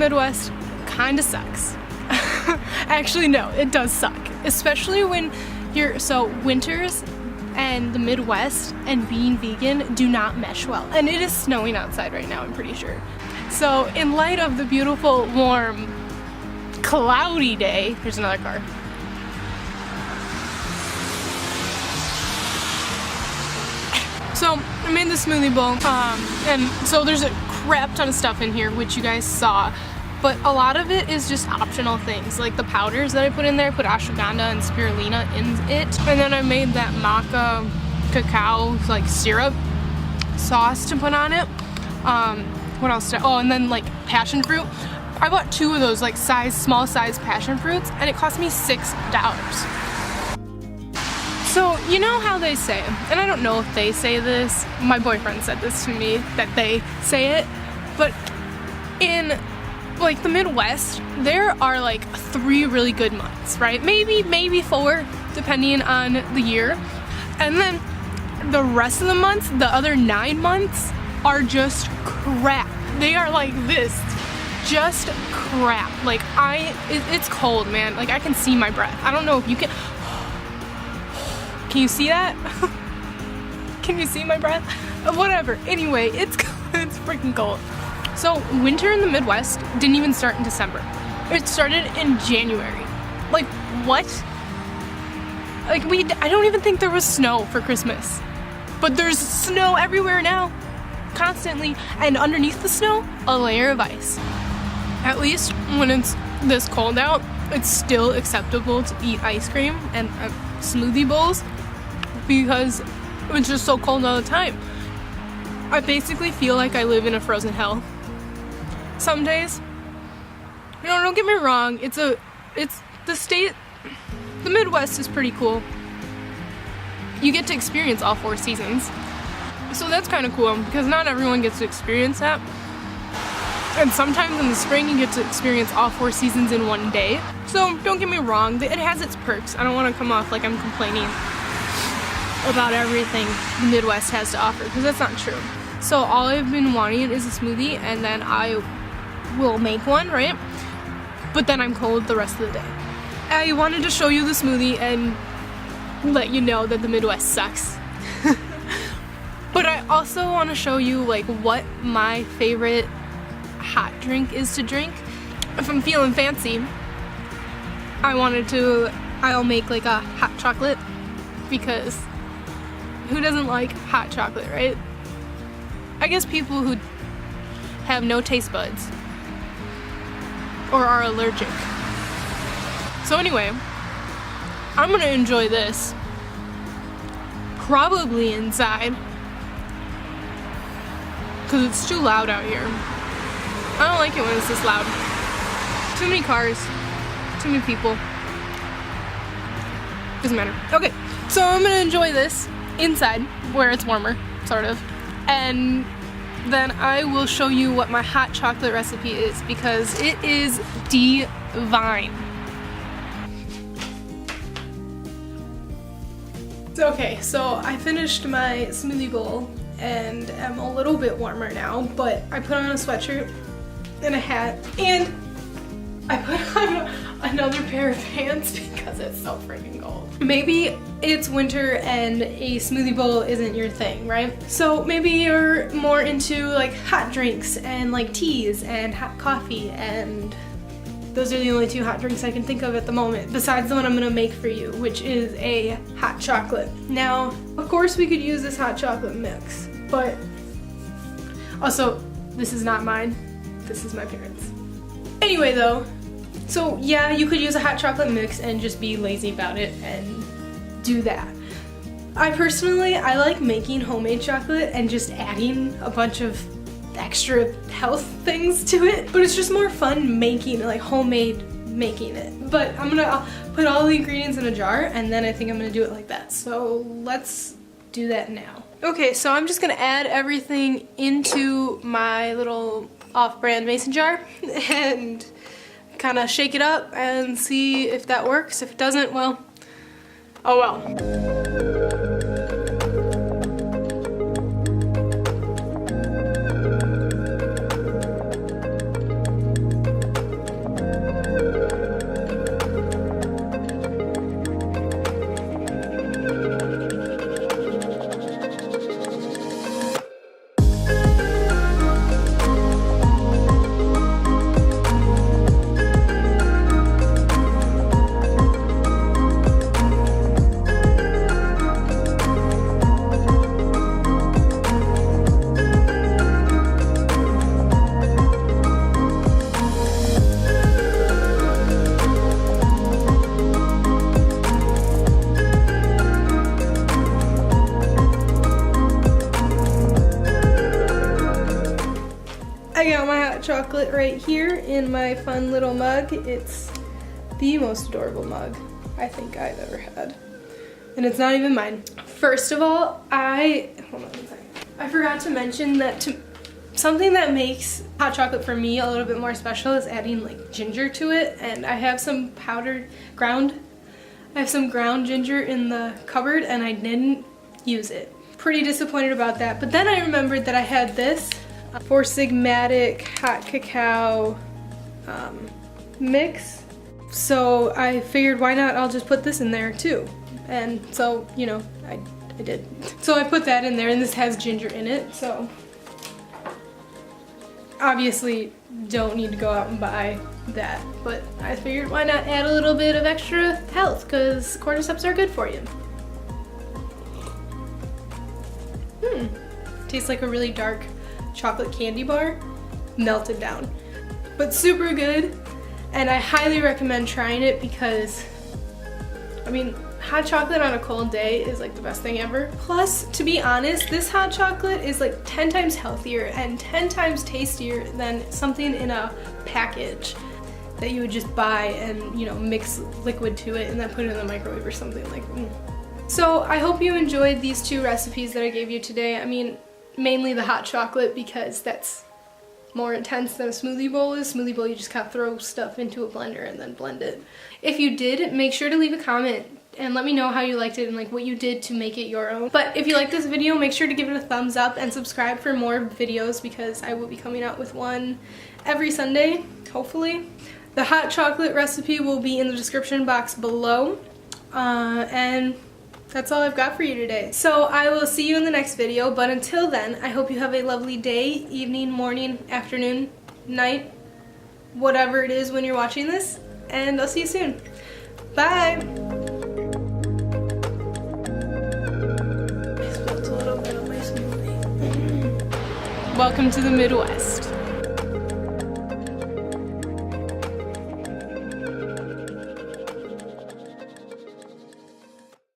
Midwest kind of sucks. Actually, no, it does suck. Especially when winters and the Midwest and being vegan do not mesh well. And it is snowing outside right now, I'm pretty sure. So in light of the beautiful, warm, cloudy day, here's another car. So I made the smoothie bowl, and so there's a crap ton of stuff in here, which you guys saw. But a lot of it is just optional things, like the powders that I put in there. I put ashwaganda and spirulina in it. And then I made that Maca cacao, like syrup sauce to put on it. What else did and then like passion fruit. I bought 2 of those like small size passion fruits, and it cost me $6. So you know how they say, and I don't know if they say this, my boyfriend said this to me, that they say it, but in like the Midwest, there are like 3 really good months, right? Maybe 4, depending on the year. And then the rest of the months, the other 9 months, are just crap. They are like this, just crap. Like it's cold, man. Like I can see my breath. I don't know if you can. Can you see that? Can you see my breath? Whatever. Anyway, it's freaking cold. So winter in the Midwest didn't even start in December. It started in January. Like what? Like I don't even think there was snow for Christmas. But there's snow everywhere now, constantly. And underneath the snow, a layer of ice. At least when it's this cold out, it's still acceptable to eat ice cream and smoothie bowls because it's just so cold all the time. I basically feel like I live in a frozen hell. Some days, don't get me wrong, the Midwest is pretty cool. You get to experience all 4 seasons. So that's kind of cool because not everyone gets to experience that. And sometimes in the spring you get to experience all 4 seasons in one day. So don't get me wrong, it has its perks. I don't want to come off like I'm complaining about everything the Midwest has to offer because that's not true. So all I've been wanting is a smoothie, and then I will make one, right? But then I'm cold the rest of the day. I wanted to show you the smoothie and let you know that the Midwest sucks. But I also want to show you like what my favorite hot drink is to drink. If I'm feeling fancy, I'll make like a hot chocolate, because who doesn't like hot chocolate, right? I guess people who have no taste buds or are allergic. So anyway, I'm gonna enjoy this, probably inside, because it's too loud out here. I don't like it when it's this loud. Too many cars, too many people. Doesn't matter. Okay, so I'm gonna enjoy this inside where it's warmer, sort of. And then I will show you what my hot chocolate recipe is, because it is divine. Okay, so I finished my smoothie bowl and am a little bit warmer now, but I put on a sweatshirt and a hat, and I put on another pair of pants because it's so freaking cold. Maybe it's winter and a smoothie bowl isn't your thing, right? So maybe you're more into like hot drinks and like teas and hot coffee, and those are the only 2 hot drinks I can think of at the moment, besides the one I'm gonna make for you, which is a hot chocolate. Now, of course we could use this hot chocolate mix, but also, this is not mine, this is my parents'. Anyway though, so yeah, you could use a hot chocolate mix and just be lazy about it and do that. I like making homemade chocolate and just adding a bunch of extra health things to it, but it's just more fun making it, like homemade making it. But I'll put all the ingredients in a jar, and then I think I'm gonna do it like that. So let's do that now. Okay, so I'm just gonna add everything into my little off-brand mason jar and kind of shake it up and see if that works. If it doesn't, well, oh well. I got my hot chocolate right here in my fun little mug. It's the most adorable mug I think I've ever had. And it's not even mine. First of all, hold on one second. I forgot to mention that something that makes hot chocolate for me a little bit more special is adding like ginger to it. And I have some ground ginger in the cupboard and I didn't use it. Pretty disappointed about that. But then I remembered that I had this Four Sigmatic hot cacao mix. So I figured why not, I'll just put this in there too. And so, you know, I did. So I put that in there and this has ginger in it, so obviously don't need to go out and buy that, but I figured why not add a little bit of extra health because cordyceps are good for you. Tastes like a really dark chocolate candy bar melted down, but super good, and I highly recommend trying it because, I mean, hot chocolate on a cold day is like the best thing ever. Plus, to be honest, this hot chocolate is like 10 times healthier and 10 times tastier than something in a package that you would just buy and, you know, mix liquid to it and then put it in the microwave or something like. So I hope you enjoyed these two recipes that I gave you today. I mean, mainly the hot chocolate because that's more intense than a smoothie bowl is. Smoothie bowl, you just kind of throw stuff into a blender and then blend it. If you did, make sure to leave a comment and let me know how you liked it and like what you did to make it your own. But if you like this video, make sure to give it a thumbs up and subscribe for more videos because I will be coming out with one every Sunday, hopefully. The hot chocolate recipe will be in the description box below. And that's all I've got for you today. So I will see you in the next video, but until then, I hope you have a lovely day, evening, morning, afternoon, night, whatever it is when you're watching this, and I'll see you soon. Bye! I spilled a little bit of my smoothie. Welcome to the Midwest.